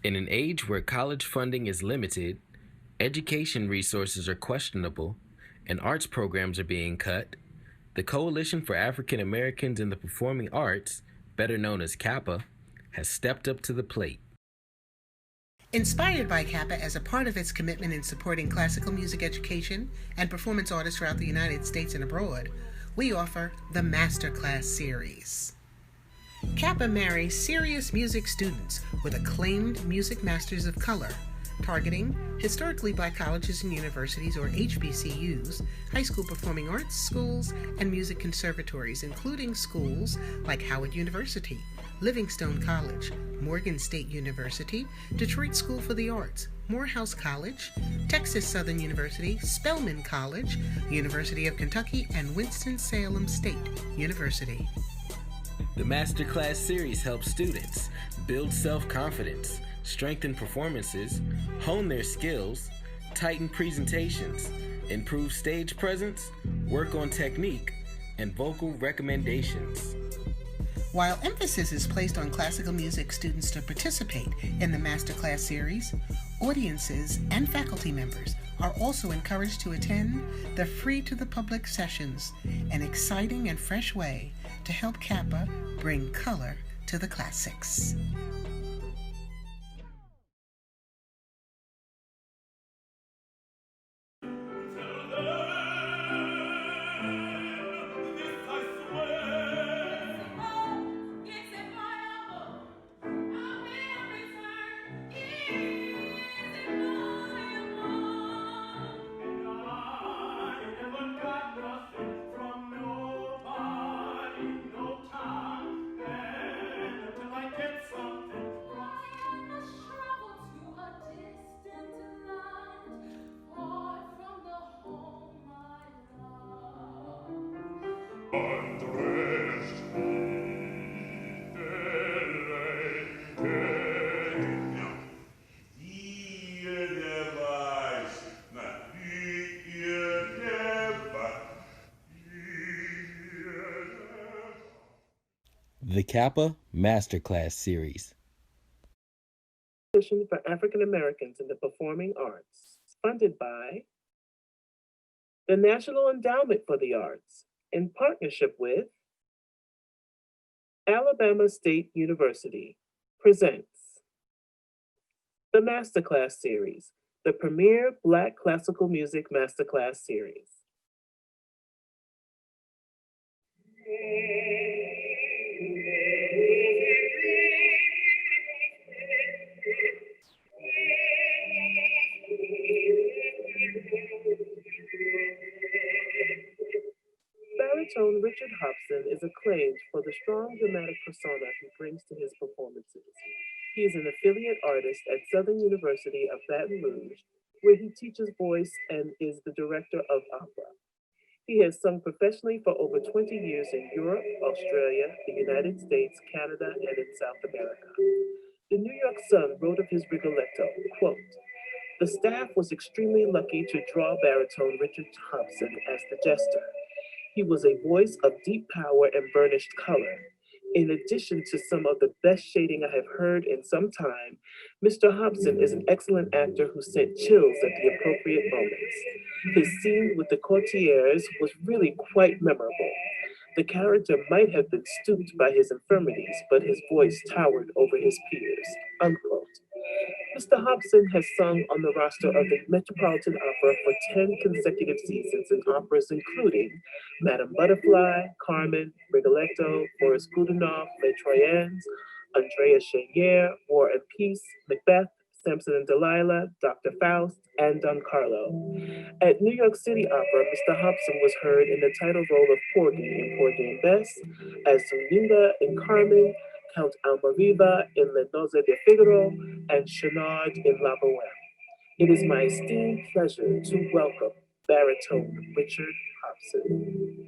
In an age where college funding is limited, education resources are questionable, and arts programs are being cut, the Coalition for African Americans in the Performing Arts, better known as CAAPA, has stepped up to the plate. Inspired by CAAPA as a part of its commitment in supporting classical music education and performance artists throughout the United States and abroad, we offer the Masterclass series. CAAPA marries serious music students with acclaimed music masters of color, targeting historically black colleges and universities, or HBCUs, high school performing arts schools, and music conservatories, including schools like Howard University, Livingstone College, Morgan State University, Detroit School for the Arts, Morehouse College, Texas Southern University, Spelman College, University of Kentucky, and Winston-Salem State University. The Masterclass series helps students build self-confidence, strengthen performances, hone their skills, tighten presentations, improve stage presence, work on technique, and vocal recommendations. While emphasis is placed on classical music students to participate in the Masterclass series, audiences and faculty members are also encouraged to attend the free-to-the-public sessions, an exciting and fresh way to help CAAPA bring color to the classics. The CAAPA Masterclass series. Coalition for African Americans in the Performing Arts, funded by the National Endowment for the Arts, in partnership with Alabama State University, presents the Masterclass series, the premier Black classical music masterclass series. Baritone Richard Hobson is acclaimed for the strong dramatic persona he brings to his performances. He is an affiliate artist at Southern University of Baton Rouge, where he teaches voice and is the director of opera. He has sung professionally for over 20 years in Europe, Australia, the United States, Canada, and in South America. The New York Sun wrote of his Rigoletto, quote, "The staff was extremely lucky to draw baritone Richard Hobson as the jester. He was a voice of deep power and burnished color. In addition to some of the best shading I have heard in some time, Mr. Hobson is an excellent actor who sent chills at the appropriate moments. His scene with the courtiers was really quite memorable. The character might have been stooped by his infirmities, but his voice towered over his peers," unquote. Mr. Hobson has sung on the roster of the Metropolitan Opera for 10 consecutive seasons in operas including Madame Butterfly, Carmen, Rigoletto, Boris Godunov, Les Troyens, Andrea Chenier, War and Peace, Macbeth, Samson and Delilah, Dr. Faust, and Don Carlo. At New York City Opera, Mr. Hobson was heard in the title role of Porgy in Porgy and Bess, as Zulinga in Carmen, Count Almaviva in Le Nozze de Figaro, and Chenard in La Boheme. It is my esteemed pleasure to welcome baritone Richard Hobson.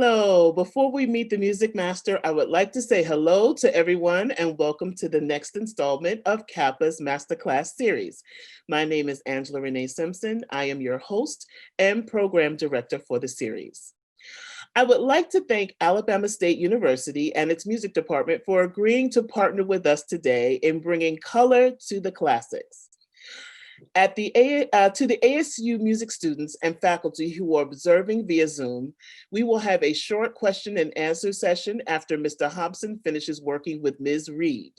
Hello. Before we meet the music master, I would like to say hello to everyone and welcome to the next installment of CAAPA's Masterclass series. My name is Angela Renée Simpson. I am your host and program director for the series. I would like to thank Alabama State University and its music department for agreeing to partner with us today in bringing color to the classics. To the ASU music students and faculty who are observing via Zoom, we will have a short question and answer session after Mr. Hobson finishes working with Ms. Reed.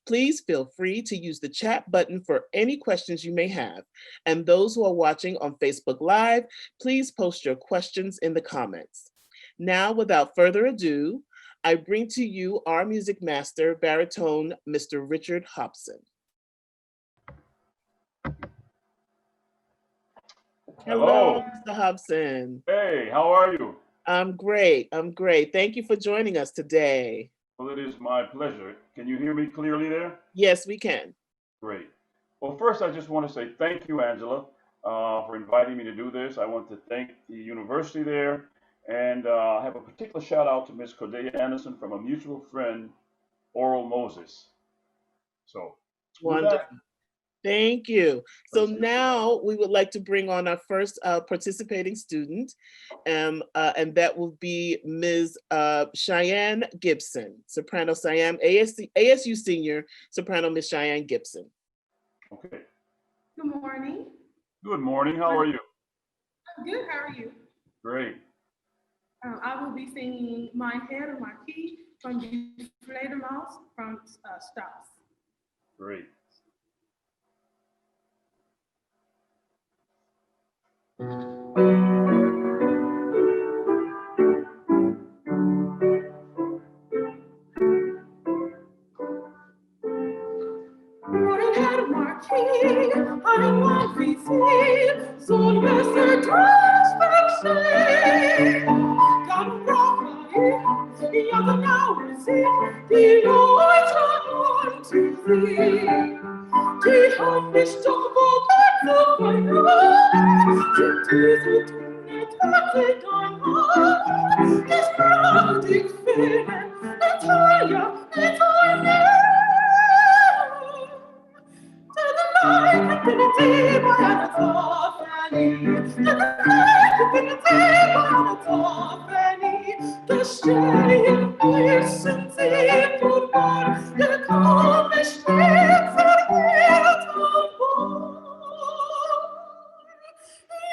Please feel free to use the chat button for any questions you may have. And those who are watching on Facebook Live, please post your questions in the comments. Now, without further ado, I bring to you our music master, baritone, Mr. Richard Hobson. Hello, Mr. Hobson. Hey, how are you? I'm great. Thank you for joining us today. Well, it is my pleasure. Can you hear me clearly there? Yes, we can. Great. Well, first, I just want to say thank you, Angela, for inviting me to do this. I want to thank the university there, and I have a particular shout out to Miss Cordelia Anderson from a mutual friend, Oral Moses. So, wonderful. Thank you. So now we would like to bring on our first participating student, and that will be Ms. Cheyenne Gibson, soprano Siam, ASU senior soprano Ms. Cheyenne Gibson. Okay. Good morning. Good morning. How are you? I'm good. How are you? Great. I will be singing My Herr, Marquis from the Fledermaus from Strauss. Great. Herr Marquis, ein Mann wie Sie, soll besser Strauss verstehen. Dann brauche ich, ja genau Sie, die Leute und Sie. Die haben mich doch wohl verloren, sind diese Töne Tage dein das braucht ich finden, Italia, Italia. To the light, infinity, by a Sophomore. To the light, infinity, by a Sophomore. The Cheyenne Gibson, sie tut wahr, der Komme steht verwehrt und wohl.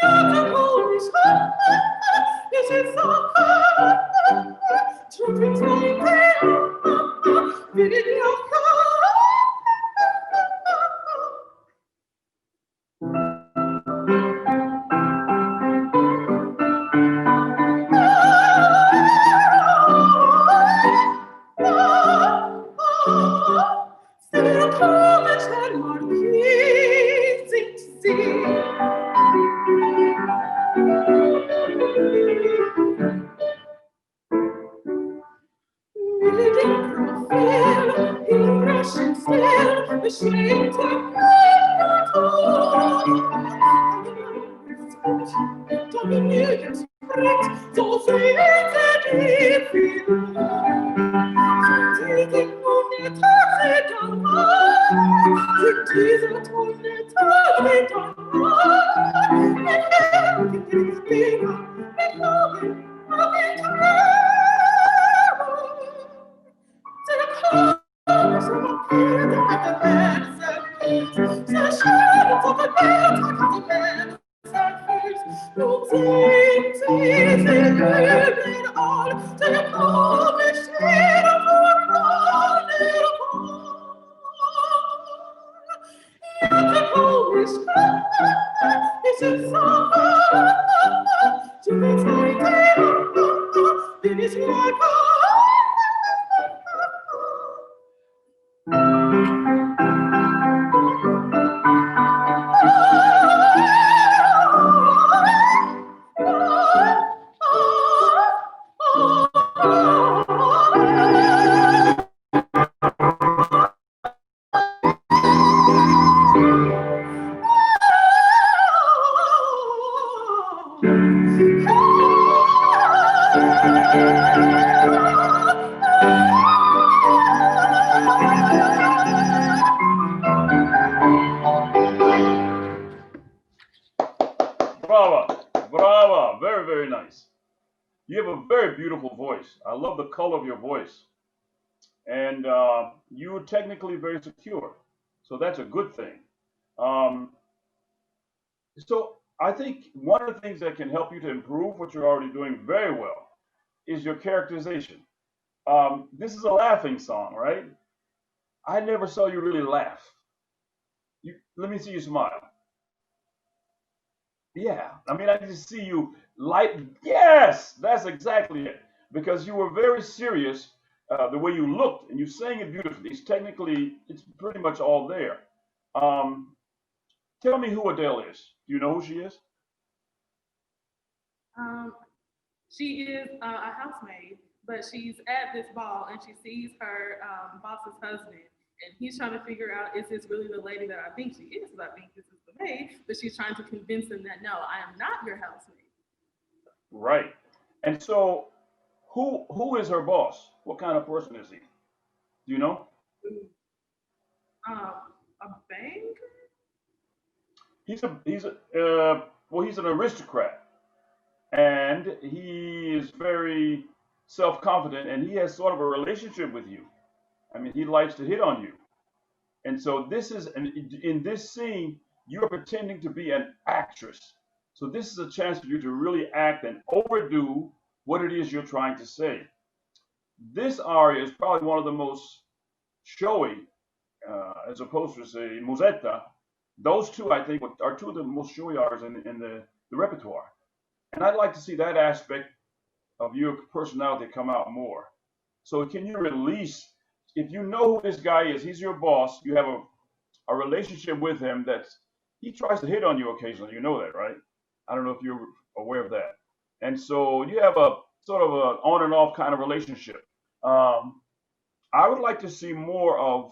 Ja, der Kohl ist hart, es ist so hart, Trumpets like that, will it be all You have a very beautiful voice. I love the color of your voice. And you're technically very secure. So that's a good thing. Um, so I think one of the things that can help you to improve what you're already doing very well is your characterization. This is a laughing song, right? I never saw you really laugh. Let me see you smile. Yeah, I mean, I just see you light. Yes, that's exactly it. Because you were very serious, the way you looked, and you sang it beautifully. It's pretty much all there. Um, Tell me who Adele is. Do you know who she is? Um, she is a housemaid, but she's at this ball and she sees her boss's husband. And he's trying to figure out, is this really the lady that I think she is? Because I think this is the maid. But she's trying to convince him that, no, I am not your housemaid. Right. And so, who is her boss? What kind of person is he? Do you know? A banker? He's an aristocrat, and he is very self-confident, and he has sort of a relationship with you. I mean, he likes to hit on you. And so in this scene, you're pretending to be an actress. So this is a chance for you to really act and overdo what it is you're trying to say. This aria is probably one of the most showy, as opposed to say Musetta. Those two, I think, are two of the most showy arias in the repertoire. And I'd like to see that aspect of your personality come out more. So can you release, if you know who this guy is, he's your boss, you have a relationship with him he tries to hit on you occasionally. You know that, right? I don't know if you're aware of that. And so you have a sort of an on and off kind of relationship. I would like to see more of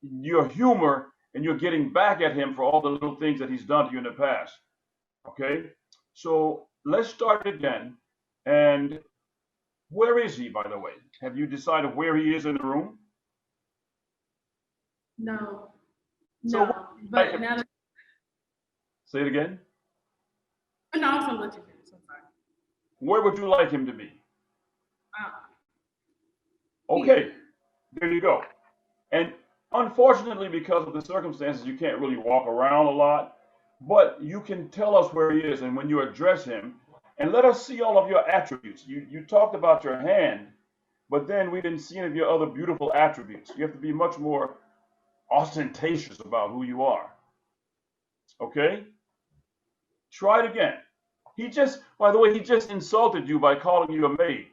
your humor and you're getting back at him for all the little things that he's done to you in the past. Okay? So let's start again. And where is he, by the way? Have you decided where he is in the room? No. So No. But now that... Say it again. No, I was going to let you finish. I'm sorry. Where would you like him to be? Okay, there you go. And unfortunately, because of the circumstances, you can't really walk around a lot, but you can tell us where he is and when you address him, and let us see all of your attributes. You talked about your hand, but then we didn't see any of your other beautiful attributes. You have to be much more ostentatious about who you are. Okay? Try it again. By the way, he just insulted you by calling you a maid.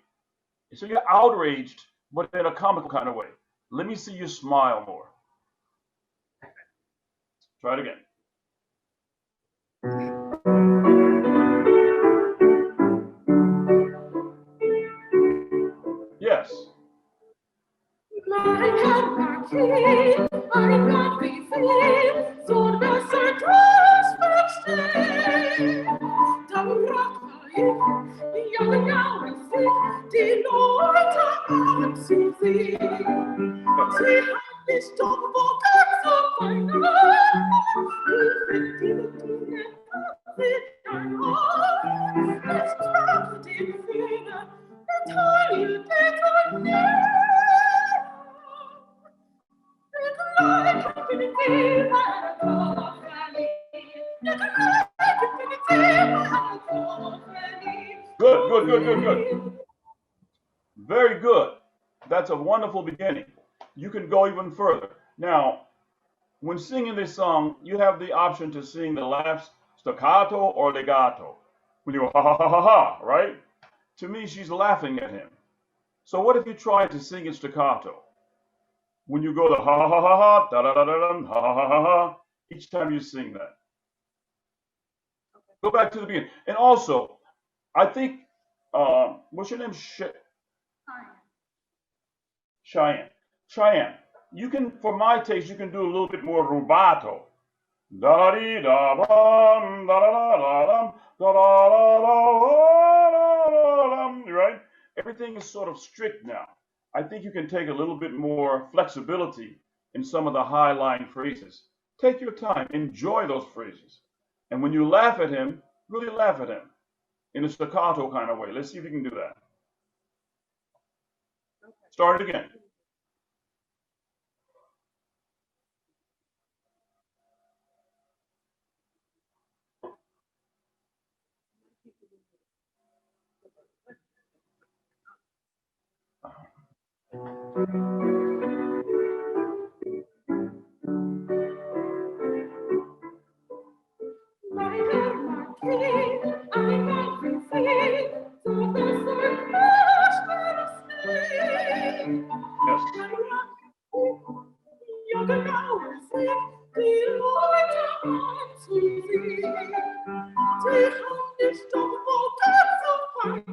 So you're outraged, but in a comical kind of way. Let me see you smile more. Try it again. Yes. My Herr, Marquis, ein Gott wie viel, so dass Strauss versteht. Dann rock ich, ja, sich, die Leute an zu sehen. Sie hat mich doch wo ganz auf einmal, ich will die Tune, sie ein Ohr, ich trage den Finger, und heile den Tag. Good. Very good. That's a wonderful beginning. You can go even further. Now, when singing this song, you have the option to sing the laughs staccato or legato. When you go ha ha ha ha ha, right? To me, she's laughing at him. So what if you try to sing it staccato? When you go to ha ha ha ha ha, da da da da da, ha ha ha ha ha, each time you sing that. Go back to the beginning. And also, I think, what's your name? Cheyenne. You can, for my taste, you can do a little bit more rubato. Da dee da bum, da da da da dum, da da da da, right? Everything is sort of strict now. I think you can take a little bit more flexibility in some of the high-lying phrases. Take your time, enjoy those phrases. And when you laugh at him, really laugh at him. in a staccato kind of way. Let's see if you can do that. Start it again. My dear Marquis, I have received so this Yes. you can now receive the Lord unto thee. Take on this double cup of wine.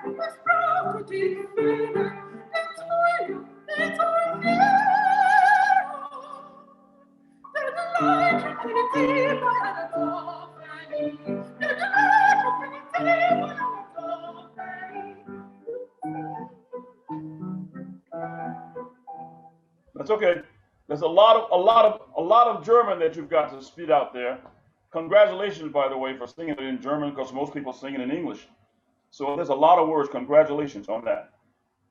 This property favor, it's That's okay. There's a lot of German that you've got to spit out there. Congratulations, by the way, for singing it in German, because most people sing it in English. So there's a lot of words. Congratulations on that.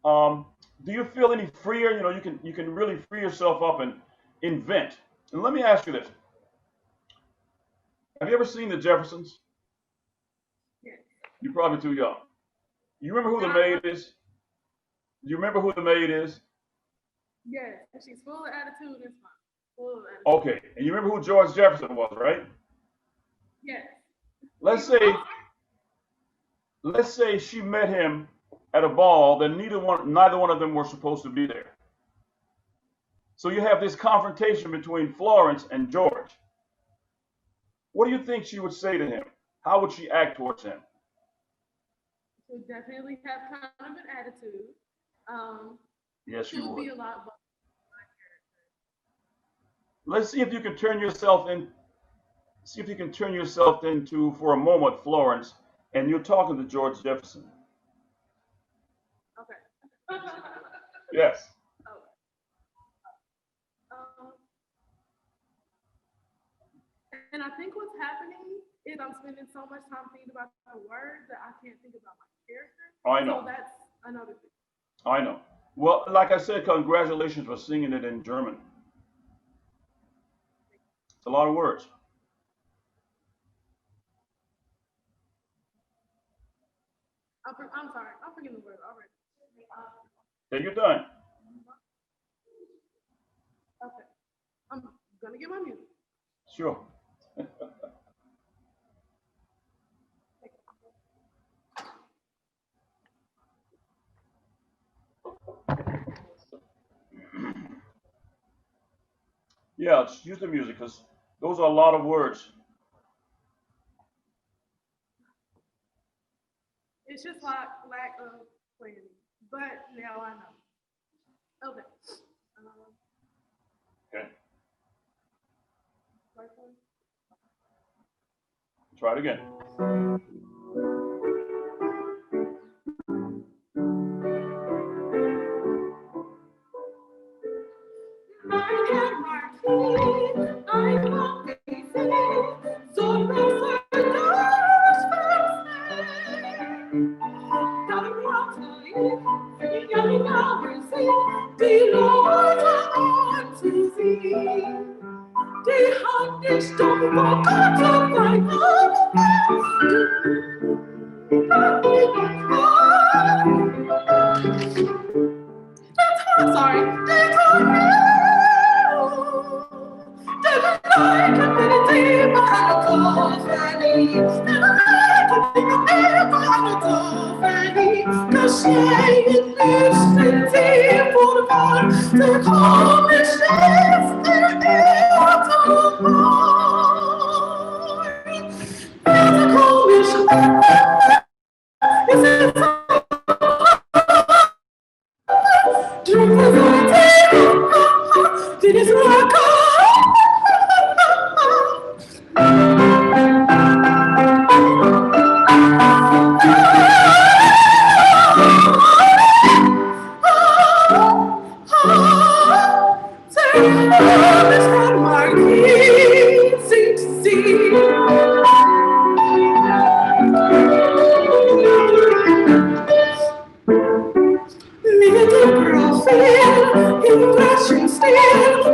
Do you feel any freer? You know, you can really free yourself up and invent. And let me ask you this: have you ever seen the Jeffersons? Yes. You're probably too young. You remember who the maid is? Do you remember who the maid is? Yes, she's full of attitude and fun. Full of attitude. Okay, and you remember who George Jefferson was, right? Yes. Let's say she met him at a ball that neither one of them were supposed to be there. So you have this confrontation between Florence and George. What do you think she would say to him? How would she act towards him? She would definitely have kind of an attitude. Yes, She she would would. be a lot more my character. Let's see if you can turn yourself in. See if you can turn yourself into, for a moment, Florence, and you're talking to George Jefferson. Okay. Yes. And I think what's happening is I'm spending so much time thinking about the words that I can't think about my character. I know. So that's another thing. I know. Well, like I said, congratulations for singing it in German. It's a lot of words. I'm sorry. I'm forgetting the word already. Take your time. Okay. I'm gonna get my music. Sure. Yeah, use the music because those are a lot of words. It's just like lack of planning. But now I know. Okay. Okay. First one. Try it again. My dear Marquis, I love thee, so blessed doors coming out to you, young hours, the Lord unto thee. The hardest don't walk out of my I'm sorry.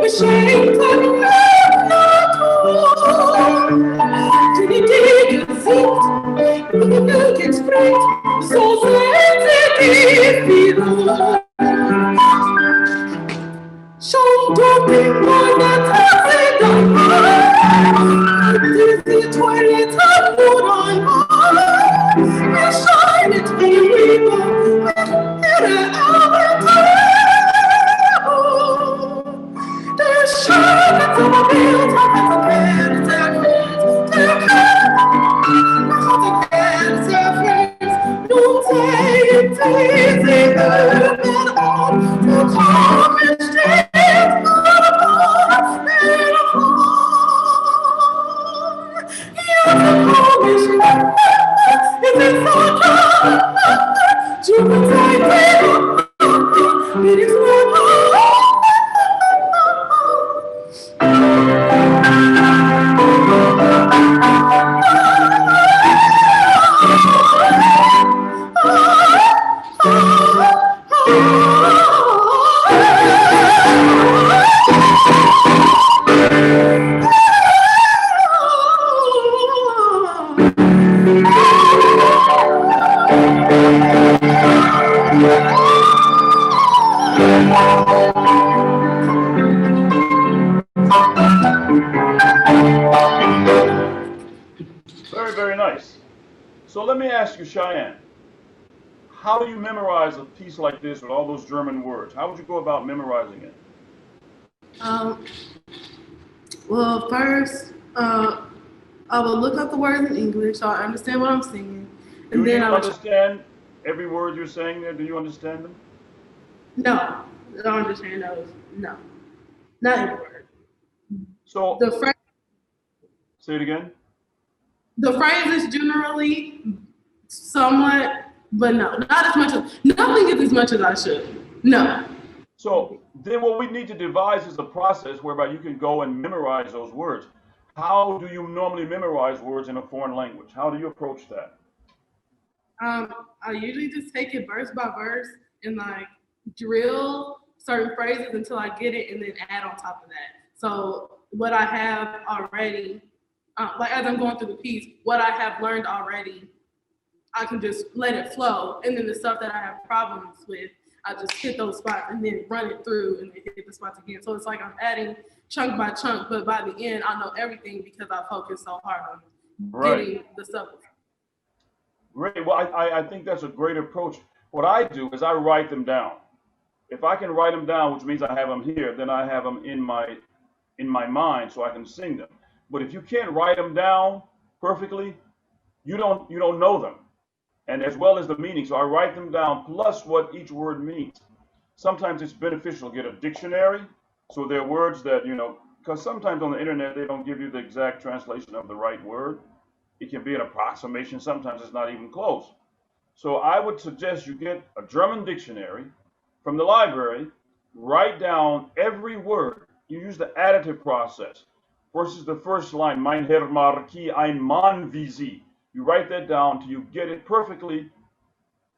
beschenkt an Natur. Die Dinge sind, wie Glück springt, so sind sie Figur. Schon durch die Monde diese Toilette nur ein Haar, erscheinet wie Liebe mit ihrer Arbeit. Der schöne Zimmerbild hat es erklärt, nun sehen sie öffnen auf, wo kommen steht, Very, very nice. So let me ask you, Cheyenne, how do you memorize a piece like this with all those German words? How would you go about memorizing it? Well, first, I will look up the words in English so I understand what I'm singing. And Do then you I would understand every word you're saying there? Do you understand them? No, I don't understand those. No, not every word. So, say it again. The phrases generally somewhat, but no, not as much as, nothing is as much as I should. No. So then what we need to devise is a process whereby you can go and memorize those words. How do you normally memorize words in a foreign language? How do you approach that? I usually just take it verse by verse and like drill certain phrases until I get it and then add on top of that. So what I have already, like as I'm going through the piece, what I have learned already, I can just let it flow. And then the stuff that I have problems with, I just hit those spots and then run it through and then hit the spots again. So it's like I'm adding chunk by chunk, but by the end, I know everything because I focus so hard on getting the stuff. Great. Well, I think that's a great approach. What I do is I write them down. If I can write them down, which means I have them here, then I have them in my mind so I can sing them. But if you can't write them down perfectly, you don't know them, and as well as the meaning. So I write them down plus what each word means. Sometimes it's beneficial to get a dictionary, so there are words that because sometimes on the internet they don't give you the exact translation of the right word. It can be an approximation. Sometimes it's not even close. So I would suggest you get a German dictionary from the library, write down every word. You use the additive process. First is the first line, mein Herr Marquis, ein Mann wie Sie. You write that down till you get it perfectly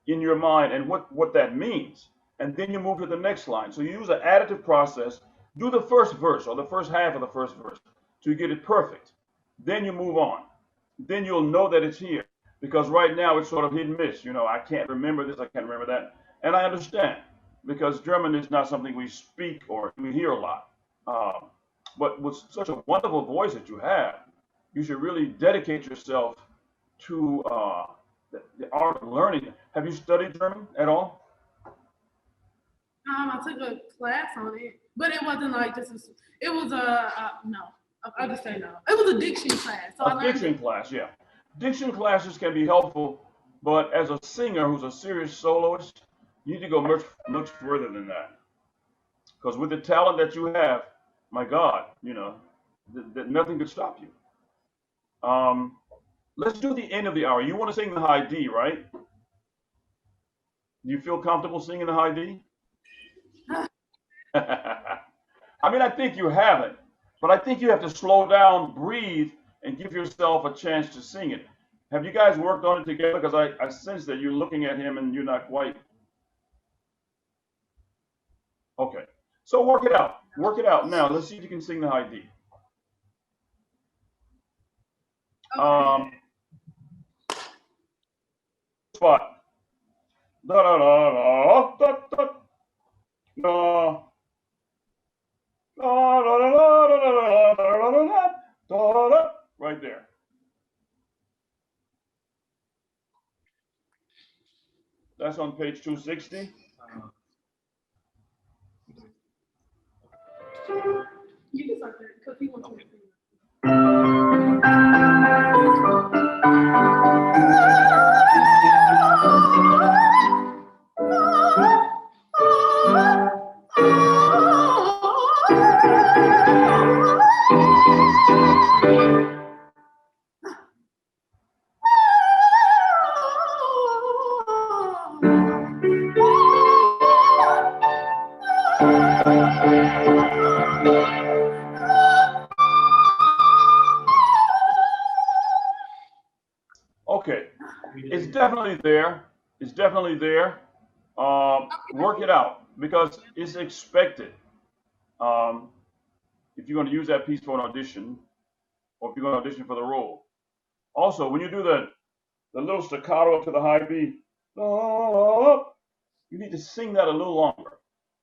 in your mind and what that means. And then you move to the next line. So you use an additive process. Do the first verse or the first half of the first verse till you get it perfect. Then you move on. Then you'll know that it's here. Because right now it's sort of hit and miss. I can't remember this, I can't remember that. And I understand, because German is not something we speak or we hear a lot. But with such a wonderful voice that you have, you should really dedicate yourself to the art of learning. Have you studied German at all? I took a class on it, but it wasn't like this. It was no. I'll just say no. It was a diction class. So a diction class, yeah. Diction classes can be helpful, but as a singer who's a serious soloist, you need to go much, much further than that. Because with the talent that you have, my God, nothing could stop you. Let's do the end of the hour. You want to sing the high D, right? Do you feel comfortable singing the high D? I mean, I think you have it, but I think you have to slow down, breathe, and give yourself a chance to sing it. Have you guys worked on it together? Because I sense that you're looking at him and you're not quite. Okay. So work it out. Work it out. Now, let's see if you can sing the high D. Spot. Da da da da da da da. Right there. That's on page 260. You can start there because he wants to. Okay, it's definitely there. It's definitely there. Work it out because it's expected. Um, if you're going to use that piece for an audition, or if you're going to audition for the role. Also, when you do the little staccato up to the high B, you need to sing that a little longer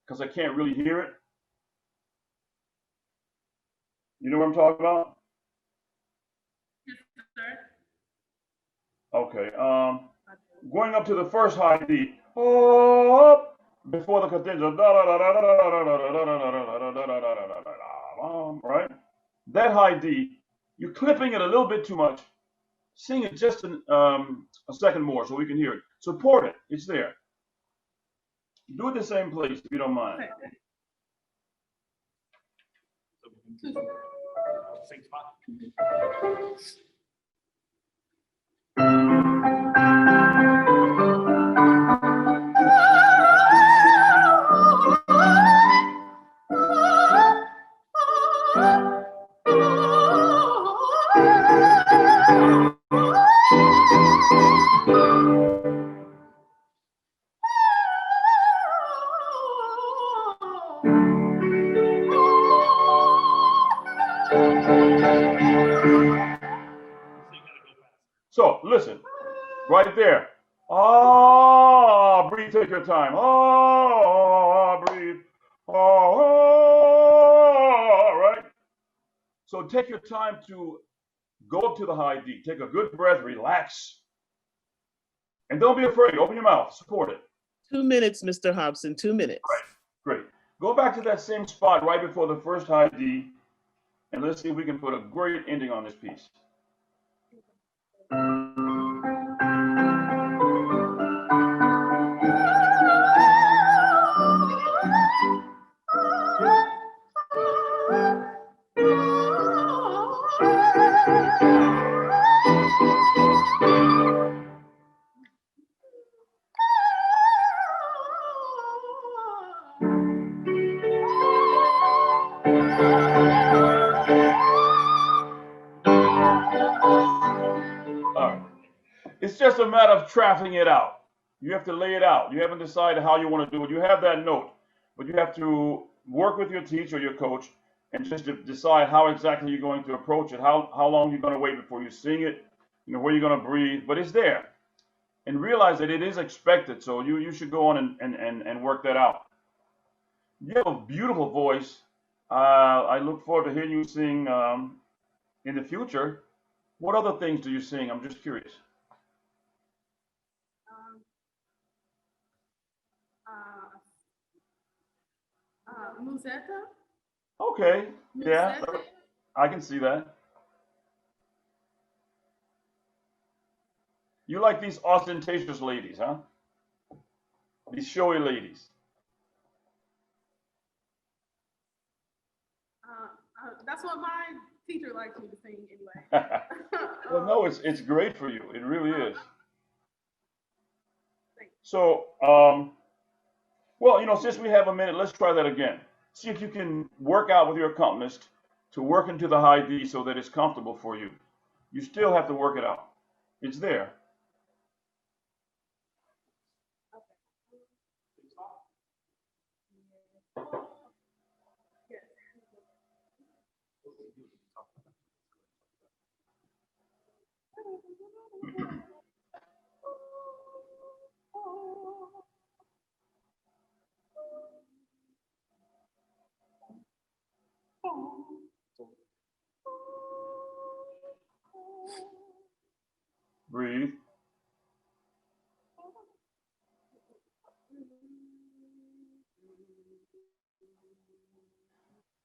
because I can't really hear it. You know what I'm talking about? Yes, sir. Okay. Going up to the first high D, before the cadenza, right? That high D, you're clipping it a little bit too much. Sing it just a second more so we can hear it. Support it. It's there. Do it the same place if you don't mind. Okay. Same spot. So listen, right there. Ah, breathe, take your time. Ah, breathe. Ah, right? So take your time to go up to the high D. Take a good breath, relax. And don't be afraid. Open your mouth, support it. 2 minutes, Mr. Hobson, 2 minutes. Right, great. Go back to that same spot right before the first high D, and let's see if we can put a great ending on this piece. All right. It's just a matter of tracking it out. You have to lay it out. You haven't decided how you want to do it. You have that note, but you have to work with your teacher, your coach, and just decide how exactly you're going to approach it, how long you're going to wait before you sing it, where you're going to breathe, but it's there. And realize that it is expected, so you should go on and work that out. You have a beautiful voice. I look forward to hearing you sing in the future. What other things do you sing? I'm just curious. Musetta? Okay, yeah, Musetta? I can see that. You like these ostentatious ladies, huh? These showy ladies. That's what my teacher likes me to sing anyway. Well, no, it's great for you. It really is. Thanks. So, well, since we have a minute, let's try that again. See if you can work out with your accompanist to work into the high D so that it's comfortable for you. You still have to work it out. It's there. Breathe.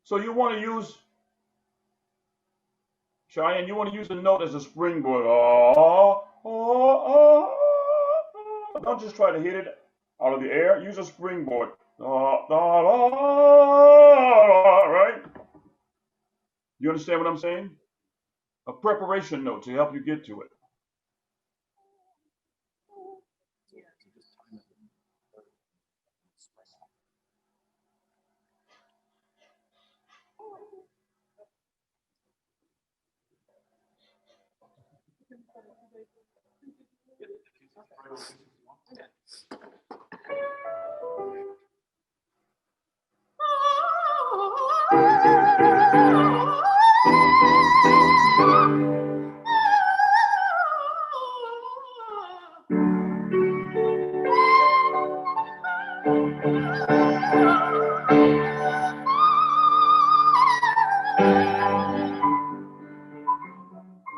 So you want to use, Cheyenne, you want to use the note as a springboard. Oh, oh, oh, oh. Don't just try to hit it out of the air. Use a springboard. Right? You understand what I'm saying? A preparation note to help you get to it.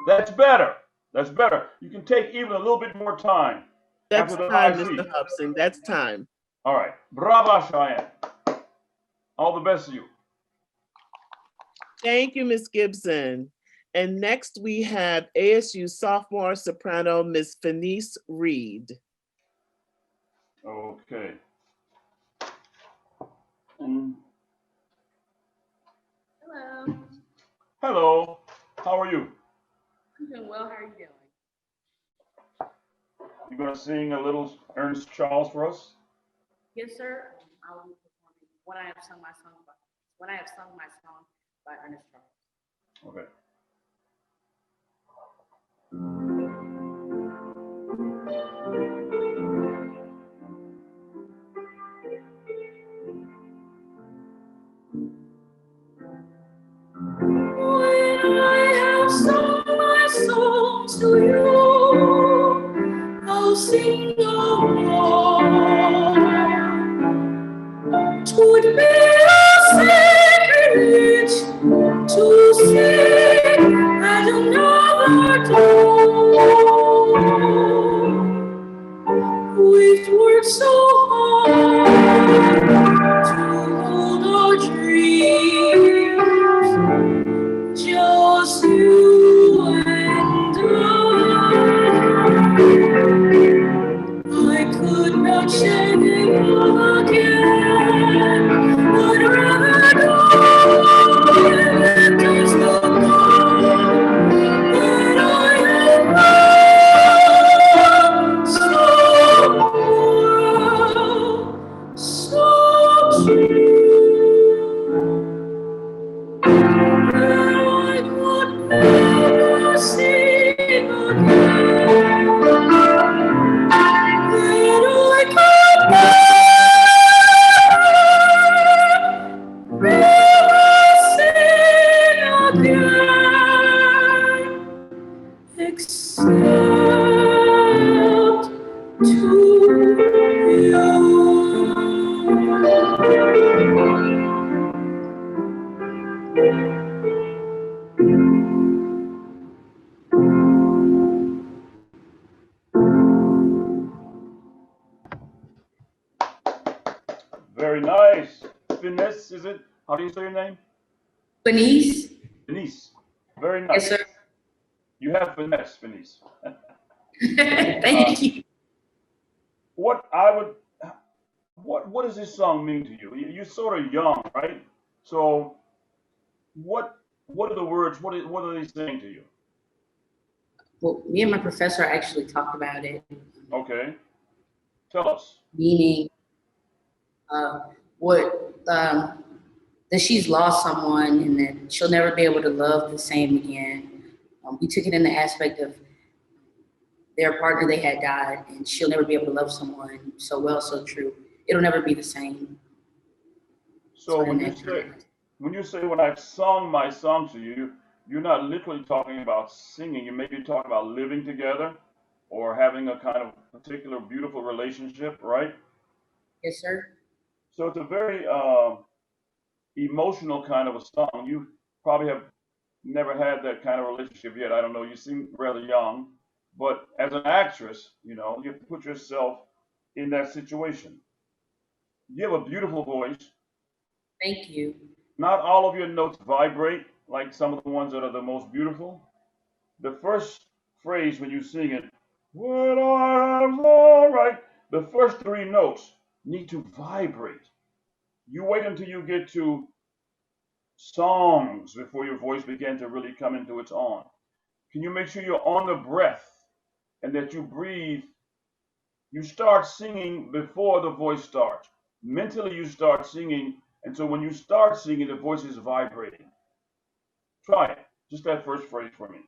That's better. That's better. You can take even a little bit more time. That's after the time, high C. Mr. Hobson. That's time. All right. Brava, Cheyenne. All the best to you. Thank you, Miss Gibson. And next we have ASU sophomore soprano, Miss Phinese Reed. Okay. Hello. Hello. How are you? I'm doing well. How are you doing? You gonna sing a little Ernest Charles for us? Yes, sir. I will be performing When I Have Sung My Song by Ernest Strauss. Okay. When I have sung my song to you, I'll sing no more. 'Twould be a sacrilege to sing at another door. We've worked so hard to hold our dreams, just you and I could not share them again. I'd rather go and just the that I have loved so true. That I could never sing again. That I could never sing again, except to you. Very nice. Finesse, is it? How do you say your name? Phinese? Denise. Very nice. Yes, sir. You have finesse, Denise. Thank you. What does this song mean to you? You're sort of young, right? So what are the words? What are they saying to you? Well, me and my professor actually talked about it. Okay. Tell us. Meaning, that she's lost someone and that she'll never be able to love the same again. We took it in the aspect of their partner, they had died, and she'll never be able to love someone so well, so true. It'll never be the same. So when you say when I've sung my song to you, you're not literally talking about singing. You may be talking about living together or having a kind of particular beautiful relationship, right? Yes, sir. So it's a very emotional kind of a song. You probably have never had that kind of relationship yet. I don't know. You seem rather young, but as an actress, you know, you have to put yourself in that situation. You have a beautiful voice. Thank you. Not all of your notes vibrate like some of the ones that are the most beautiful. The first phrase when you sing it, when I am all right, the first three notes need to vibrate. You wait until you get to songs before your voice begins to really come into its own. Can you make sure you're on the breath and that you breathe? You start singing before the voice starts. Mentally, you start singing, and so when you start singing, the voice is vibrating. Try it. Just that first phrase for me.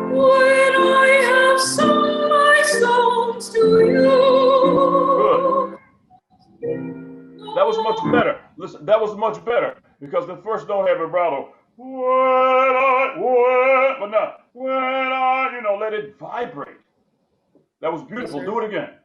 When I have sung my songs to Good. you. That was much better. Listen, that was much better because the first note had vibrato. But now, let it vibrate. That was Yes, beautiful. sir. Do it again.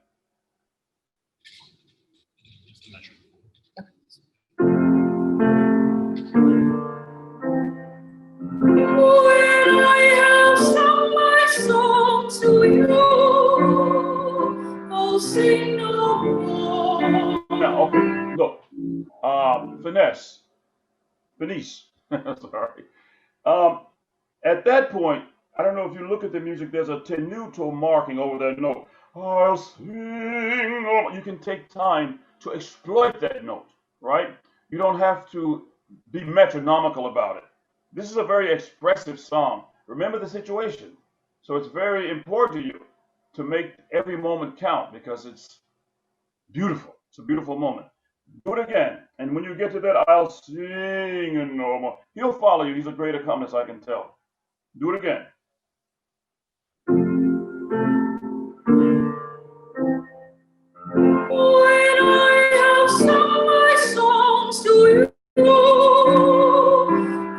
When I have sung my songs to you, I'll sing no more. Now, okay, look. Phinese. Sorry. At that point, I don't know if you look at the music, there's a tenuto marking over that note. I'll sing. You can take time to exploit that note, right? You don't have to be metronomical about it. This is a very expressive song. Remember the situation. So it's very important to you to make every moment count because it's beautiful. It's a beautiful moment. Do it again. And when you get to that, I'll sing and no more. He'll follow you. He's a great accompanist, I can tell. Do it again. When I have sung my songs to you,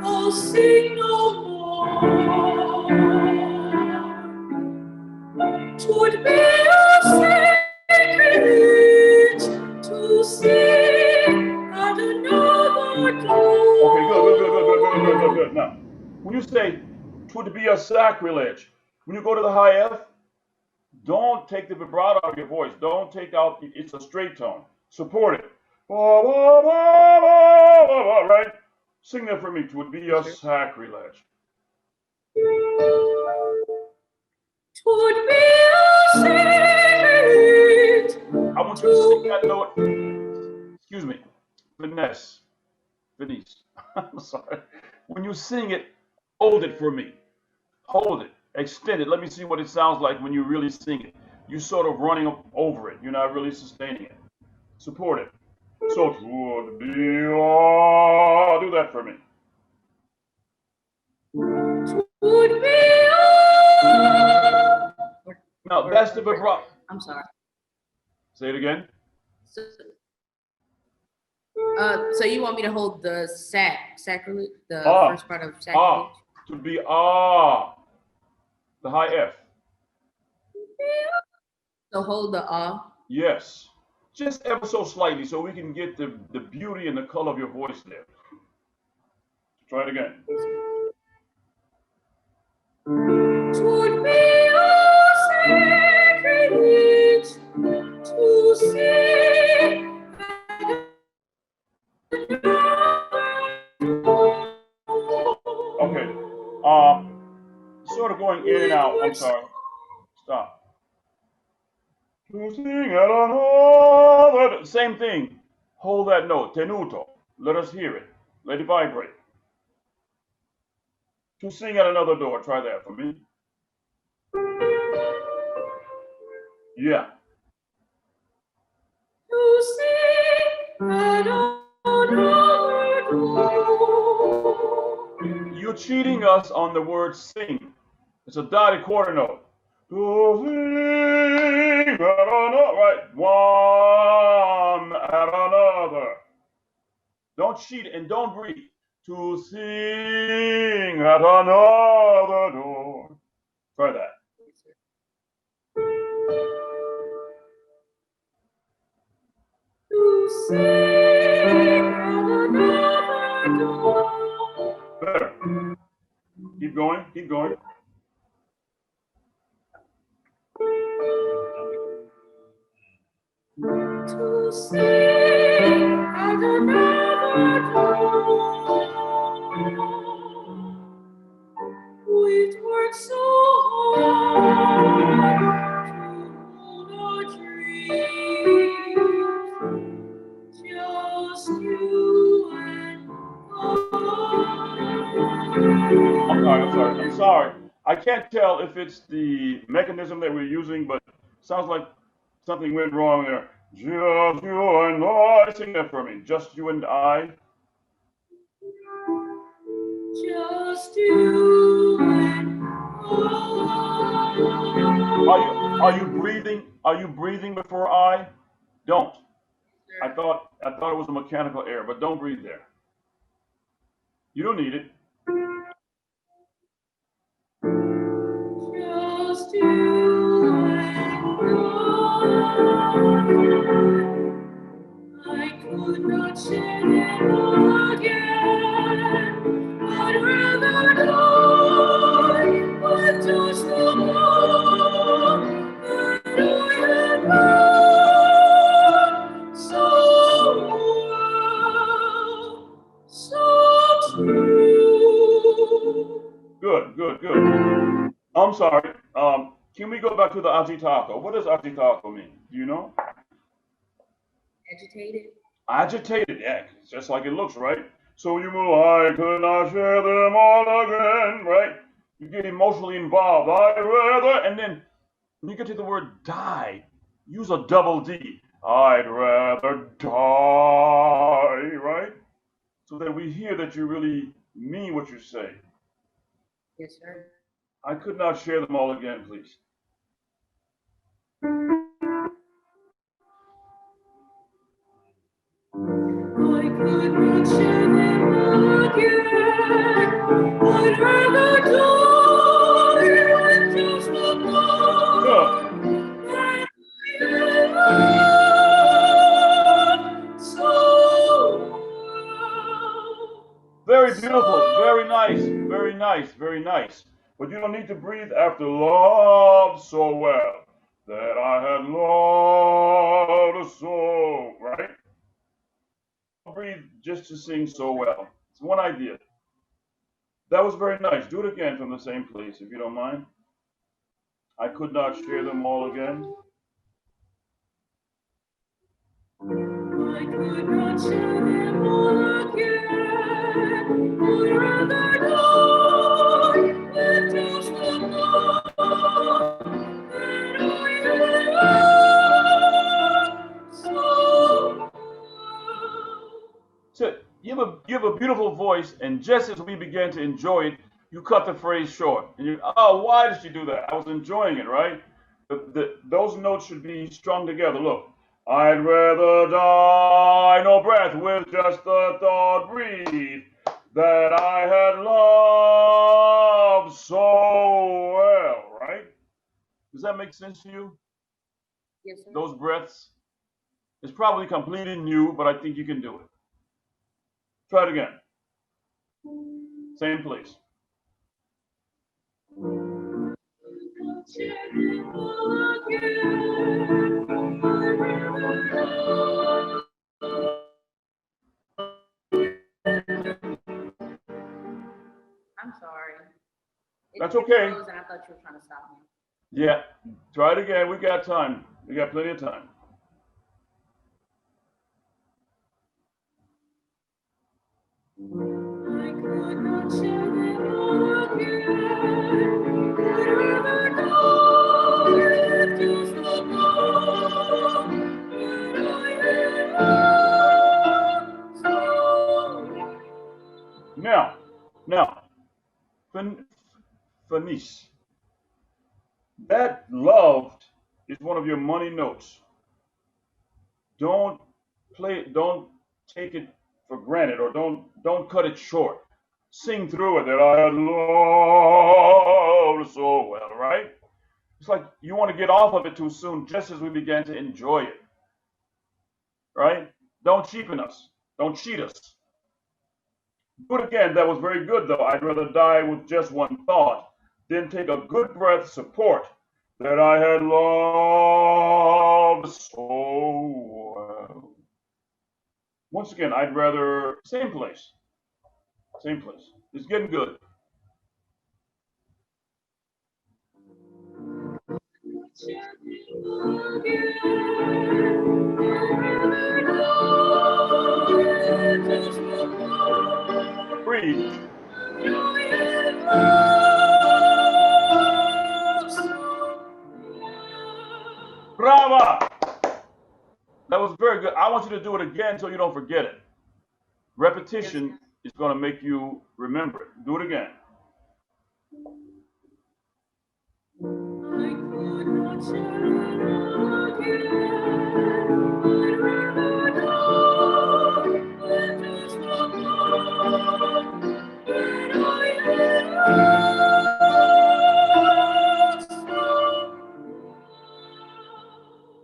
I'll sing no more. 'Twould be a sacrilege to sing at another door. Okay, good. Now, when you say "twould be a sacrilege," when you go to the high F, don't take the vibrato out of your voice. Don't take out, it's a straight tone. Support it. Right? Sing that for me. "Twould be a sacrilege." 'Twould be a sacrilege. I want you to sing that note. Excuse me. Finesse. Phinese. I'm sorry. When you sing it, hold it for me. Hold it. Extend it. Let me see what it sounds like when you really sing it. You're sort of running over it. You're not really sustaining it. Support it. So it would be. Do that for me. Would be Now that's the vibrato. I'm sorry. Say it again. So you want me to hold the sacrilege, the first part of sacrilege? To be the high F. So hold the Yes. Just ever so slightly so we can get the beauty and the color of your voice there. Try it again. Twould be a sacrilege to sing. Okay. Sort of going in and out. I'm sorry. Stop. To sing at another. Same thing. Hold that note. Tenuto. Let us hear it. Let it vibrate. To sing at another door. Try that for me. Yeah. To sing at another door. You you're cheating us on the word sing. It's a dotted quarter note. To sing at another, right? One at another. Don't cheat and don't breathe. To sing at another door. Try that. To sing at another door. Better. Keep going, keep going. To sing at another door. We've worked so hard to hold our dreams, just you and I'm sorry. I can't tell if it's the mechanism that we're using, but it sounds like something went wrong there. Just you and I. Sing that for me. Just you and I. just you and Are you breathing? Are you breathing before I? Don't. I thought it was a mechanical error, but don't breathe there. You don't need it. just you and I could not share them all again. I'd rather die with just the love that I had known so well, so true. Good, good, good. I'm sorry. Can we go back to the agitato? What does agitato mean? Do you know? Agitated. Agitated, yeah, it's just like it looks, right? So you move, I could not share them all again, right? You get emotionally involved. I'd rather, and then when you get to the word die, use a double D. I'd rather die, right? So that we hear that you really mean what you say. Yes, sir. I could not share them all again, please. I could not share them all again. I'd rather die with just the thought that I love so well. Very beautiful, very nice, very nice, very nice. But you don't need to breathe after love so well that I had loved so, right? Breathe just to sing so well. It's one idea. That was very nice. Do it again from the same place, if you don't mind. I could not share them all again. I could not share them all again. I'd rather die than just the thought that I love so well. So you have a beautiful voice, and just as we began to enjoy it, you cut the phrase short. And you, oh, why did she do that? I was enjoying it, right? Those notes should be strung together. Look, I'd rather die, no breath, with just the thought, breathe, that I had loved so well, right? Does that make sense to you? Yes, sir. Those breaths? It's probably completely new, but I think you can do it. Try it again. Same place. I'm sorry. That's okay. It froze and I thought you were trying to stop me. Yeah. Try it again. We got time. We got plenty of time. I could not share them all again. I'd rather die than just the thought that I had loved so well. Now, Phinese. That loved is one of your money notes. Don't don't take it for granted, or don't cut it short. Sing through it that I had loved so well, right? It's like you want to get off of it too soon, just as we began to enjoy it, right? Don't cheapen us. Don't cheat us. Do it again. That was very good, though. I'd rather die with just one thought than take a good breath support that I had loved so well. Once again, I'd rather, same place. Same place. It's getting good. Breathe. Brava! That was very good. I want you to do it again so you don't forget it. Repetition is going to make you remember it. Do it again.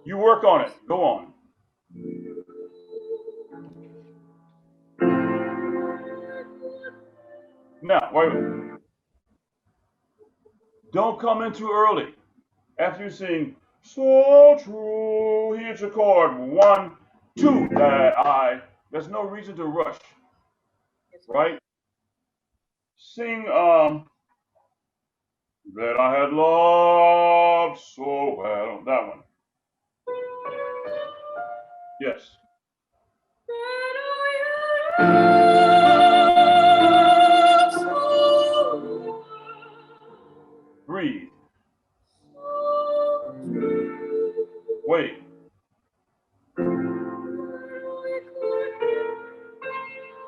You work on it. Go on. Now, wait a minute. Don't come in too early. After you sing, so true, here's a chord, 1, 2, that there's no reason to rush, right? Sing, that I had loved so well, that one. Yes. Breathe. Wait.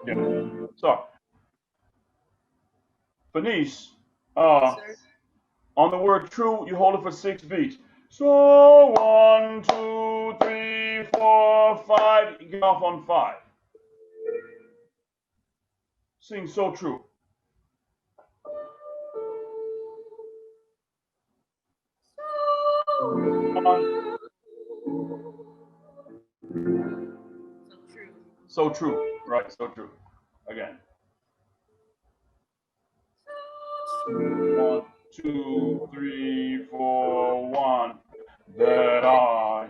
Yeah. So, Phinese, on the word true, you hold it for 6 beats. So 1, 2, 3, 4, 5. You get off on 5. Sing so true. So true. Right, so true. Again. 1, 2, 3, 4, 1. That I.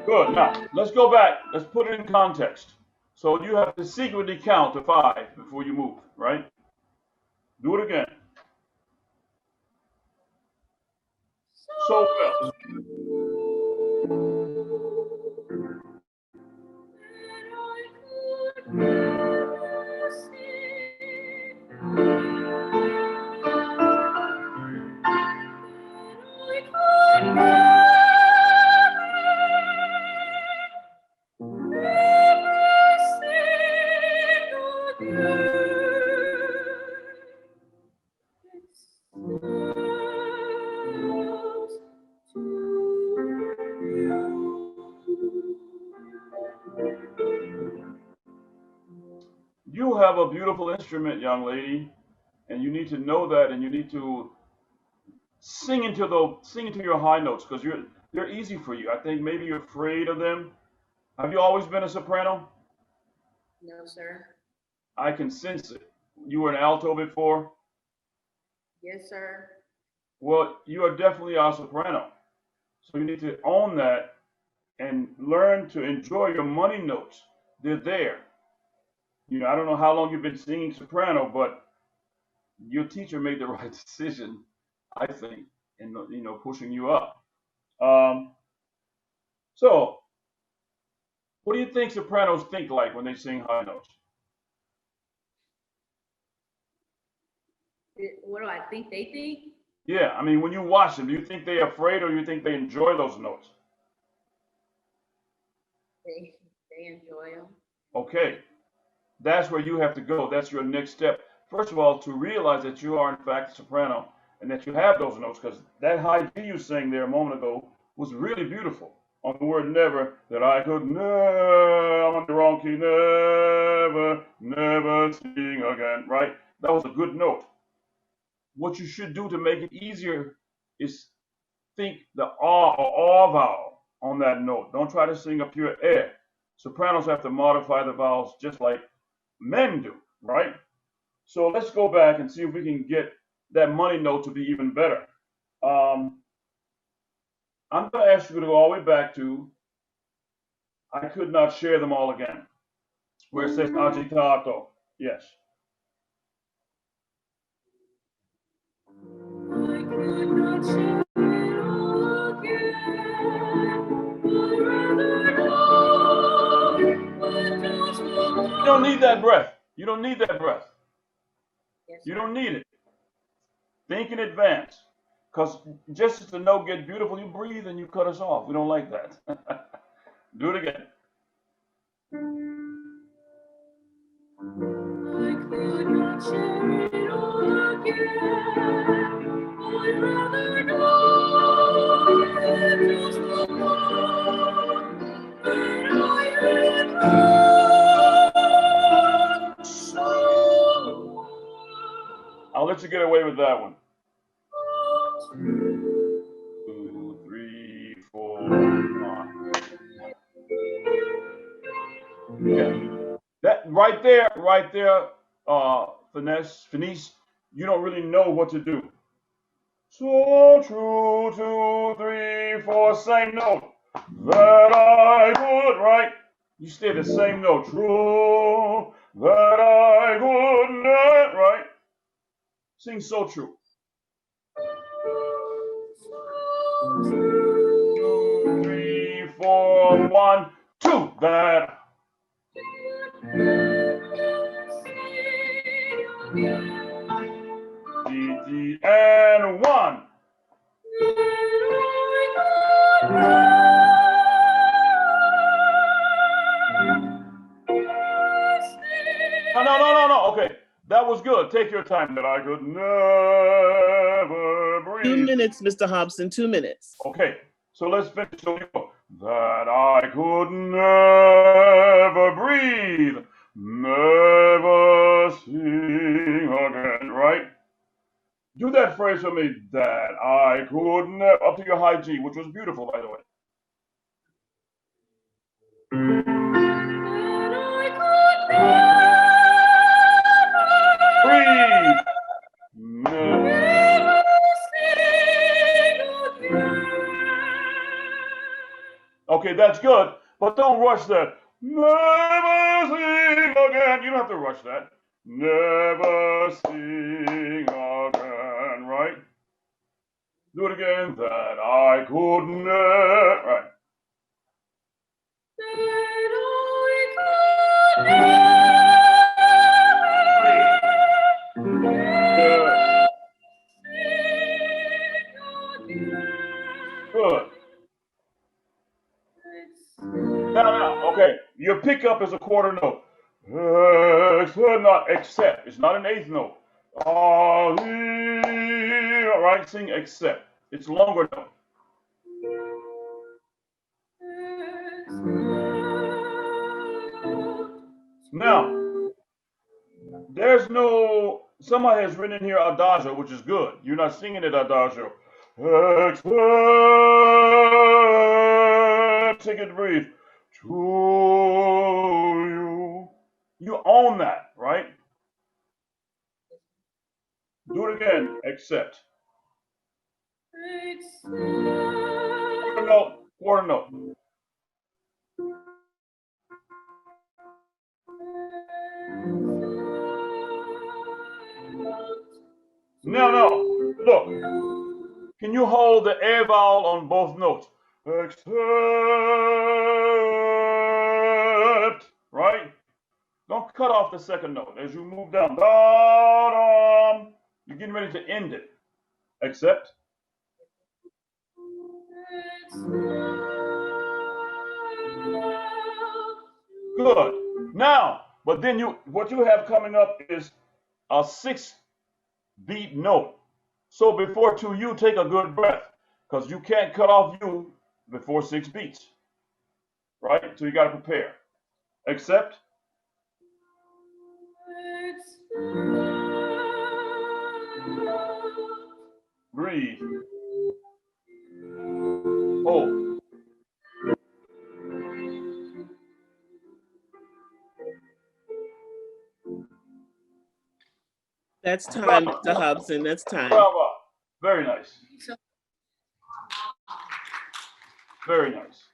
Good. Now, let's go back. Let's put it in context. So you have to secretly count to 5 before you move, right? Do it again. So well. You have a beautiful instrument, young lady, and you need to know that, and you need to sing into your high notes, because they're easy for you. I think maybe you're afraid of them. Have you always been a soprano? No, sir. I can sense it. You were an alto before? Yes, sir. Well, you are definitely a soprano. So you need to own that and learn to enjoy your money notes. They're there. You know, I don't know how long you've been singing soprano, but your teacher made the right decision, I think, in pushing you up. So, what do you think sopranos think like when they sing high notes? What do I think they think? Yeah, I mean, when you watch them, do you think they're afraid, or do you think they enjoy those notes? They enjoy them. Okay. That's where you have to go. That's your next step. First of all, to realize that you are in fact a soprano and that you have those notes, because that high G you sang there a moment ago was really beautiful. On the word never, that I could never, I'm on the wrong key, never, never sing again, right? That was a good note. What you should do to make it easier is think the R or R vowel on that note. Don't try to sing a pure air. Sopranos have to modify the vowels just like men do, right? So let's go back and see if we can get that money note to be even better. I'm going to ask you to go all the way back to I could not share them all again, where it says agitato. Yes. I could not share it all again. I'd rather know what just You don't need that breath. You don't need that breath. Yes, You sir. don't need it. Think in advance. Because just as the note gets beautiful, you breathe and you cut us off. We don't like that. Do it again. I could not share it all again. I'd rather know it just than I had known. So I'll let you get away with that one. 2, 3, 4, 5. Yeah. That right there, Phinese, you don't really know what to do. So true, 2, 3, 4, same note. That I would, right? You stay the same note. True, that I would not, right? Sing so true. 2, 3, 4, 1, 2. That. D, D, and 1. No. Okay, that was good. Take your time. That I could never breathe. 2 minutes, Mr. Hobson, 2 minutes. Okay, so let's finish. So you go. That I could never breathe, never sing again, right? Do that phrase for me. That I could never, up to your high G, which was beautiful, by the way. Breathe. Never. Okay, that's good, but don't rush that. Never sing again. You don't have to rush that. Never sing again, right? Do it again. That I could never. Right. Good. Now, okay. Your pickup is a quarter note. Not except. It's not an eighth note. All right, sing except. It's a longer note. Now, there's no, somebody has written in here adagio, which is good. You're not singing it adagio. Except, take it, breathe. To you. You own that, right? Do it again, except. Quarter note. No. Look. Can you hold the air vowel on both notes? Except, right? Don't cut off the second note as you move down. Da-dum. You're getting ready to end it. Except. Good. Now, But then what you have coming up is a 6-beat note. So before 2 you take a good breath, because you can't cut off you before 6 beats, right? So you got to prepare. Accept. Breathe. Hold. That's time, Mr. Hobson. That's time. Bravo. Very nice. Very nice.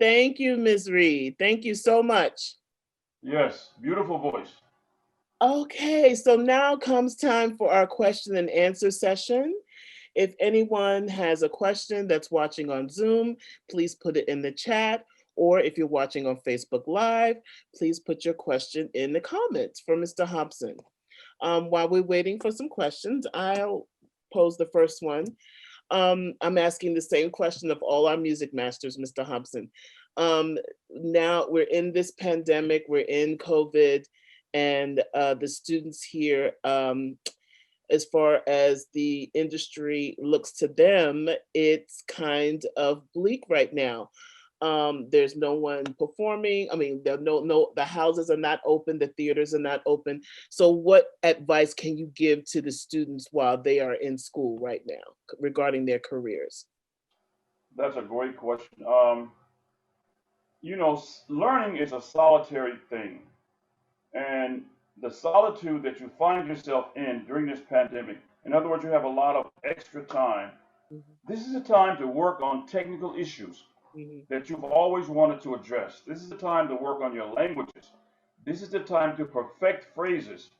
Thank you, Ms. Reed. Thank you so much. Yes, beautiful voice. Okay, so now comes time for our question and answer session. If anyone has a question that's watching on Zoom, please put it in the chat. Or if you're watching on Facebook Live, please put your question in the comments for Mr. Hobson. While we're waiting for some questions, I'll pose the first one. I'm asking the same question of all our music masters, Mr. Hobson. Now we're in this pandemic, we're in COVID, and the students here, as far as the industry looks to them, it's kind of bleak right now. There's no one performing. I mean, the houses are not open, the theaters are not open. So what advice can you give to the students while they are in school right now regarding their careers? That's a great question. You know, learning is a solitary thing. And the solitude that you find yourself in during this pandemic, in other words, you have a lot of extra time. This is a time to work on technical issues that you've always wanted to address. This is the time to work on your languages. This is the time to perfect phrases,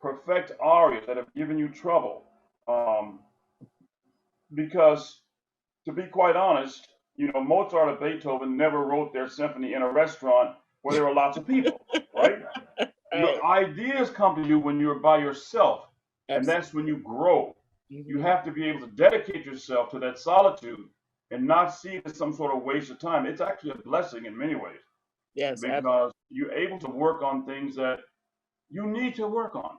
perfect arias that have given you trouble. Because to be quite honest, you know, Mozart or Beethoven never wrote their symphony in a restaurant where there were lots of people, right? Your ideas come to you when you're by yourself, and that's when you grow. You have to be able to dedicate yourself to that solitude and not see it as some sort of waste of time. It's actually a blessing in many ways. Yes, because you're able to work on things that you need to work on,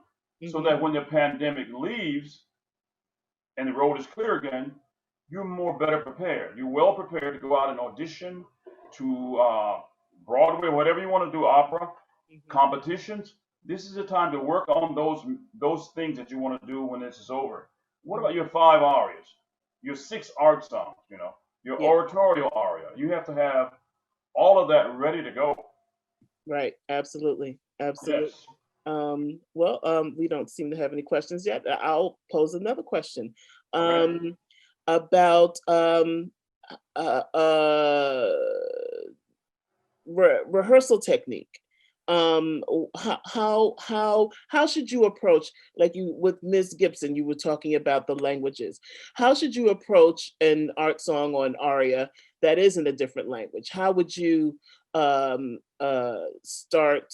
so that when the pandemic leaves and the road is clear again, you're better prepared. You're well prepared to go out and audition to Broadway, whatever you want to do, opera, competitions. This is the time to work on those things that you want to do when this is over. What about your 5 arias, your 6 art songs, you know, your oratorio aria? You have to have all of that ready to go. Right, absolutely, absolutely. Yes. We don't seem to have any questions yet. I'll pose another question about rehearsal technique. How should you approach, like you with Ms. Gibson, you were talking about the languages. How should you approach an art song or an aria that is in a different language? How would you start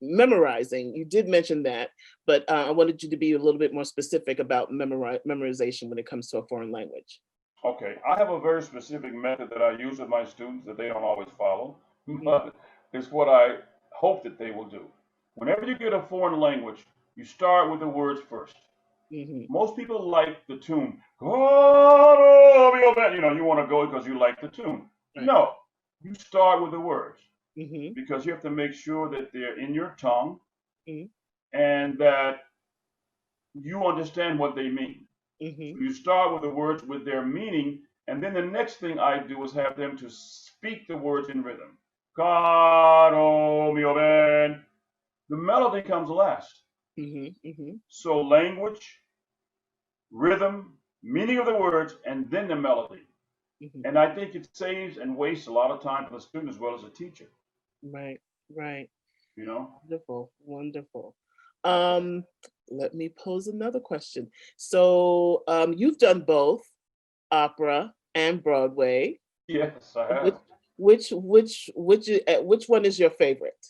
memorizing? You did mention that, but I wanted you to be a little bit more specific about memorization when it comes to a foreign language. Okay, I have a very specific method that I use with my students that they don't always follow, but it's what I hope that they will do. Whenever you get a foreign language, you start with the words first. Most people like the tune. You know, you want to go because you like the tune. Right. No, you start with the words because you have to make sure that they're in your tongue and that you understand what they mean. So you start with the words with their meaning, and then the next thing I do is have them to speak the words in rhythm. The melody comes last. So language, rhythm, meaning of the words, and then the melody. And I think it saves and wastes a lot of time for the student as well as the teacher. Right. You know? Wonderful. Let me pose another question. So you've done both opera and Broadway. Yes, I have. Which one is your favorite?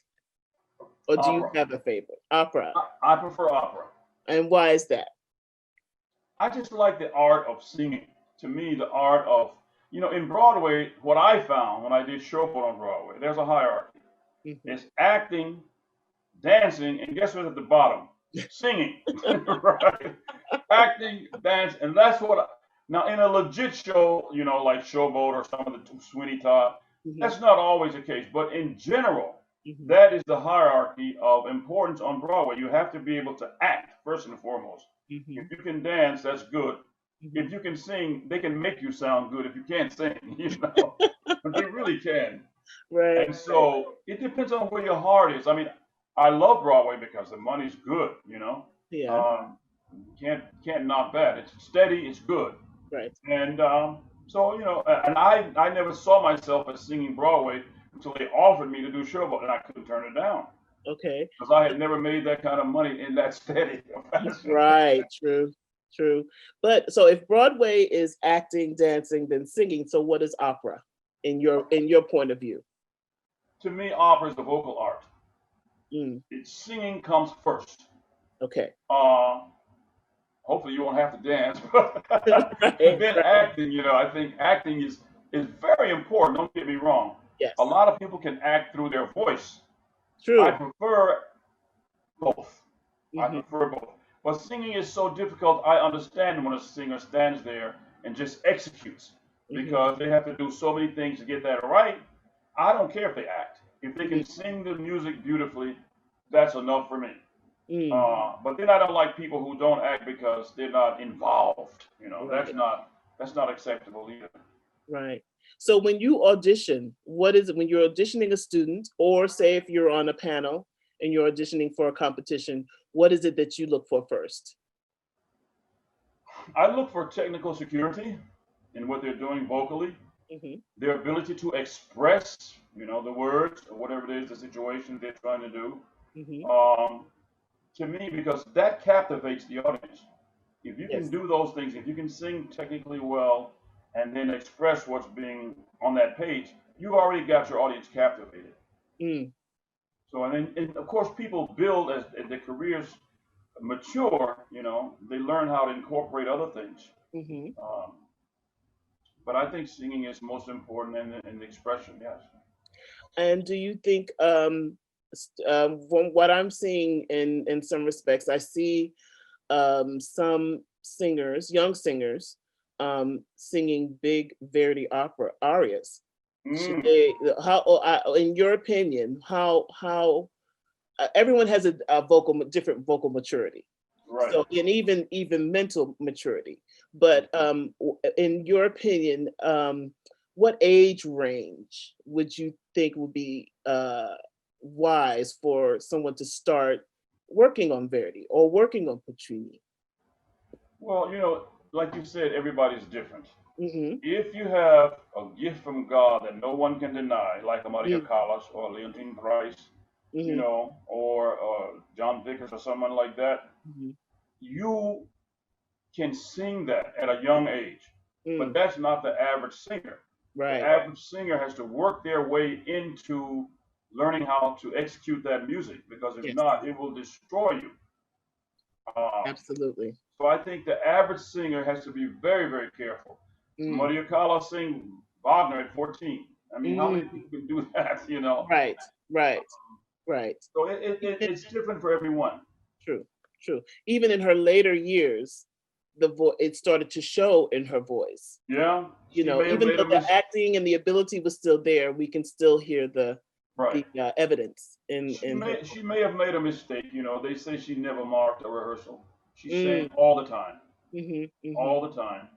Or do you have a favorite? Opera. I prefer opera. And why is that? I just like the art of singing. To me, the art of, you know, in Broadway, what I found when I did showboat on Broadway, there's a hierarchy. It's acting, dancing, and guess what's at the bottom? Singing, right? Acting, dance, and that's what. Now, in a legit show, you know, like Showboat or some of the Sweeney Todd, that's not always the case. But in general, that is the hierarchy of importance on Broadway. You have to be able to act first and foremost. If you can dance, that's good. If you can sing, they can make you sound good if you can't sing, you know. But they really can. Right. And so it depends on where your heart is. I mean, I love Broadway because the money's good, you know. Yeah. Can't knock that. It's steady, it's good. Right. And so, you know, and I never saw myself as singing Broadway until they offered me to do Showboat, and I couldn't turn it down Okay. because I had never made that kind of money in that steady fashion. Right. True. True. But so if Broadway is acting, dancing, then singing, so what is opera in your point of view? To me, opera is the vocal art. It's singing comes first. Okay. Hopefully you won't have to dance, but then acting, you know, I think acting is very important. Don't get me wrong. Yes. A lot of people can act through their voice. True. I prefer both. I prefer both. But singing is so difficult. I understand when a singer stands there and just executes because they have to do so many things to get that right. I don't care if they act. If they can sing the music beautifully, that's enough for me. But then I don't like people who don't act because they're not involved. You know, that's not acceptable either. Right. So when you audition, what is it when you're auditioning a student, or say if you're on a panel and you're auditioning for a competition, what is it that you look for first? I look for technical security in what they're doing vocally, their ability to express, you know, the words or whatever it is, the situation they're trying to do. To me, because that captivates the audience. If you can do those things, if you can sing technically well and then express what's being on that page, you've already got your audience captivated. So, and of course, people build as their careers mature, you know, they learn how to incorporate other things. But I think singing is most important in the expression, yes. And do you think, from what I'm seeing in some respects, I see some singers, young singers, singing big Verdi opera arias. In your opinion, how everyone has a different vocal maturity, right? So, and even mental maturity. But in your opinion, what age range would you think would be wise for someone to start working on Verdi or working on Puccini? Well, you know, like you said, everybody's different. If you have a gift from God that no one can deny, like a Maria Callas or Leontine Price, you know, or John Vickers or someone like that, you can sing that at a young age. But that's not the average singer. Right. The average singer has to work their way into learning how to execute that music, because if not, it will destroy you. Absolutely. So I think the average singer has to be very, very careful. Maria Callas sang Wagner at 14. I mean, how many people can do that, you know? Right. So it's different for everyone. True. Even in her later years, it started to show in her voice. Yeah. You know, even though the acting and the ability was still there, we can still hear the evidence. She may have made a mistake. You know, they say she never marked a rehearsal. She sang all the time. All the time.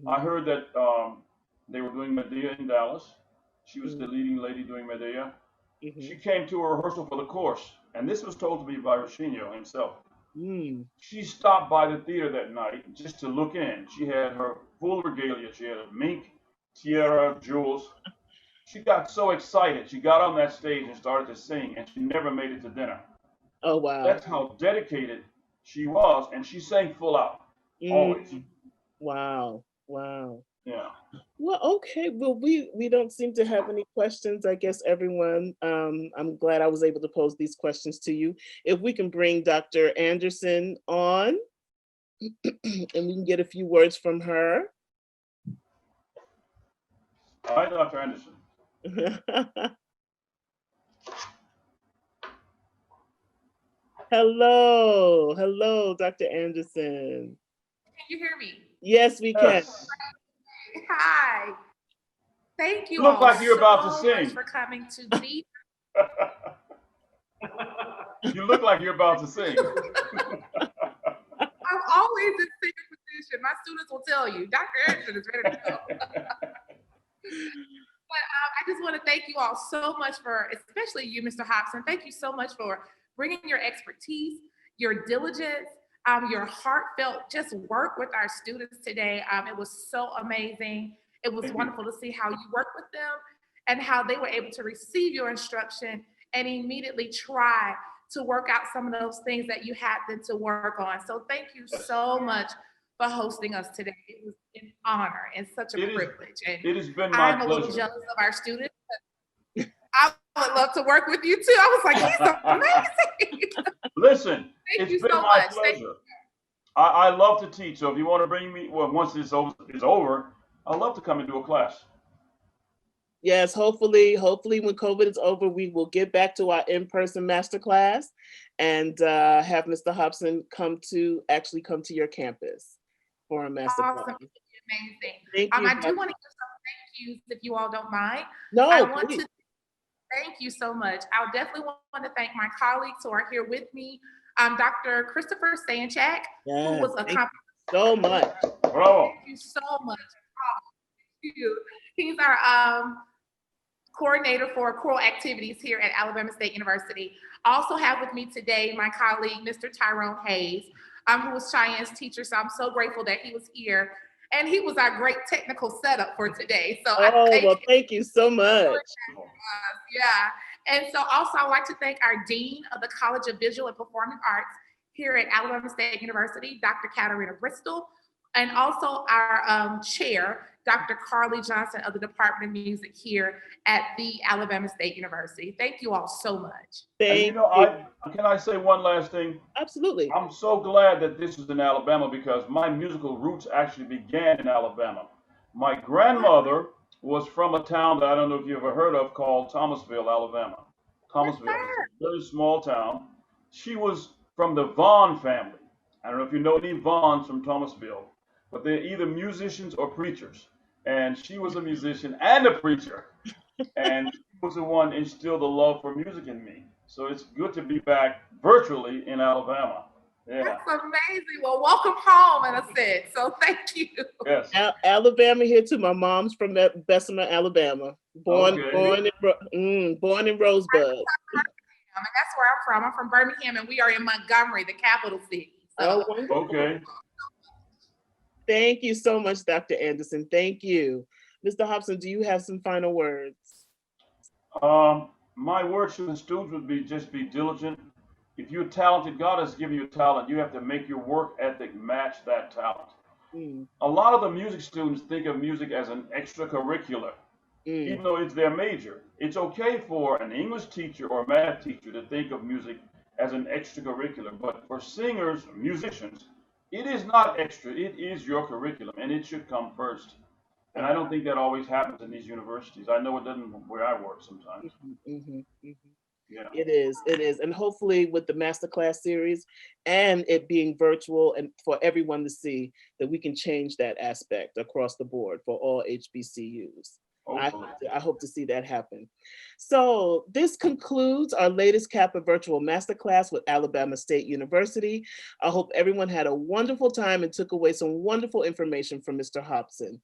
I heard that they were doing Medea in Dallas. She was the leading lady doing Medea. She came to a rehearsal for the course, and this was told to me by Rossini himself. She stopped by the theater that night just to look in. She had her full regalia. She had a mink, tiara, jewels. She got so excited. She got on that stage and started to sing, and she never made it to dinner. Oh, wow. That's how dedicated she was, and she sang full out, always. Wow. Yeah. Well, okay. Well, we don't seem to have any questions. I guess everyone, I'm glad I was able to pose these questions to you. If we can bring Dr. Anderson on and we can get a few words from her. Hi, Dr. Anderson. Hello, hello, Dr. Anderson. Can you hear me? Yes, we can. Yes. Hi. Thank you You look all like you're about to so sing. much for coming to be. You look like you're about to sing. I'm always in singing position. My students will tell you, Dr. Anderson is ready to go. But I just want to thank you all so much for, especially you, Mr. Hobson. Thank you so much for bringing your expertise, your diligence, your heartfelt just work with our students today. It was so amazing. It was wonderful to see how you work with them and how they were able to receive your instruction and immediately try to work out some of those things that you had them to work on. So thank you so much for hosting us today. It was an honor and such a privilege. And it has been my I'm a pleasure. little jealous of our students. I would love to work with you too. I was like, he's amazing. Listen, Thank it's you been so my much. pleasure. I love to teach. So if you want to bring me, well, once it's over, I'd love to come and do a class. Yes, hopefully when COVID is over, we will get back to our in-person masterclass and have Mr. Hobson come to your campus for a masterclass. Awesome. Amazing. Thank you. I do want to give some thank yous if you all don't mind. No, I want please. to thank you so much. I definitely want to thank my colleagues who are here with me. Dr. Christopher Sanchak, who was a thank you so much. Bravo. Thank you so much. Thank you. He's our coordinator for choral activities here at Alabama State University. Also have with me today my colleague, Mr. Tyrone Hayes, who was Cheyenne's teacher. So I'm so grateful that he was here. And he was our great technical setup for today. So thank you so much. Yeah. And so also I'd like to thank our Dean of the College of Visual and Performing Arts here at Alabama State University, Dr. Katarina Bristol, and also our chair, Dr. Carly Johnson of the Department of Music here at the Alabama State University. Thank you all so much. Can I say one last thing? Absolutely. I'm so glad that this is in Alabama because my musical roots actually began in Alabama. My grandmother was from a town that I don't know if you ever heard of called Thomasville, Alabama. Thomasville is a very small town. She was from the Vaughn family. I don't know if you know any Vaughns from Thomasville, but they're either musicians or preachers. And she was a musician and a preacher. And she was the one instilled the love for music in me. So it's good to be back virtually in Alabama. Yeah. That's amazing. Well, welcome home in a sense. So thank you. Yes. Alabama here too. My mom's from Bessemer, Alabama. Born in Rosebud. And that's where I'm from. I'm from Birmingham, and we are in Montgomery, the capital city. So. Okay. Thank you so much, Dr. Anderson. Thank you. Mr. Hobson, do you have some final words? My words to the students would be just be diligent. If you're talented, God has given you a talent. You have to make your work ethic match that talent. A lot of the music students think of music as an extracurricular, even though it's their major. It's okay for an English teacher or a math teacher to think of music as an extracurricular, but for singers, musicians, it is not extra. It is your curriculum, and it should come first. And I don't think that always happens in these universities. I know it doesn't where I work sometimes. Yeah. It is. And hopefully with the masterclass series and it being virtual and for everyone to see that we can change that aspect across the board for all HBCUs. I hope to see that happen. So this concludes our latest CAAPA virtual masterclass with Alabama State University. I hope everyone had a wonderful time and took away some wonderful information from Mr. Hobson.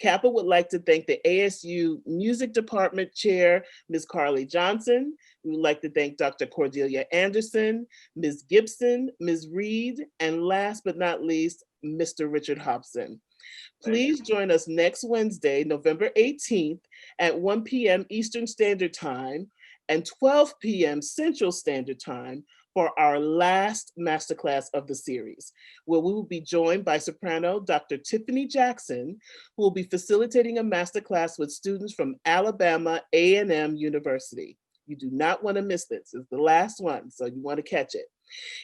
CAAPA would like to thank the ASU Music Department Chair, Ms. Carly Johnson. We would like to thank Dr. Cordelia Anderson, Ms. Gibson, Ms. Reed, and last but not least, Mr. Richard Hobson. Please join us next Wednesday, November 18th at 1 p.m. Eastern Standard Time and 12 p.m. Central Standard Time for our last masterclass of the series, where we will be joined by soprano Dr. Tiffany Jackson, who will be facilitating a masterclass with students from Alabama A&M University. You do not want to miss this. It's the last one, so you want to catch it.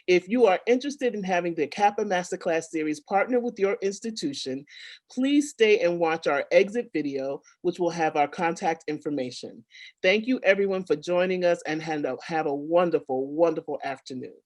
If you are interested in having the CAAPA Masterclass series partner with your institution, please stay and watch our exit video, which will have our contact information. Thank you everyone for joining us and have a wonderful, wonderful afternoon.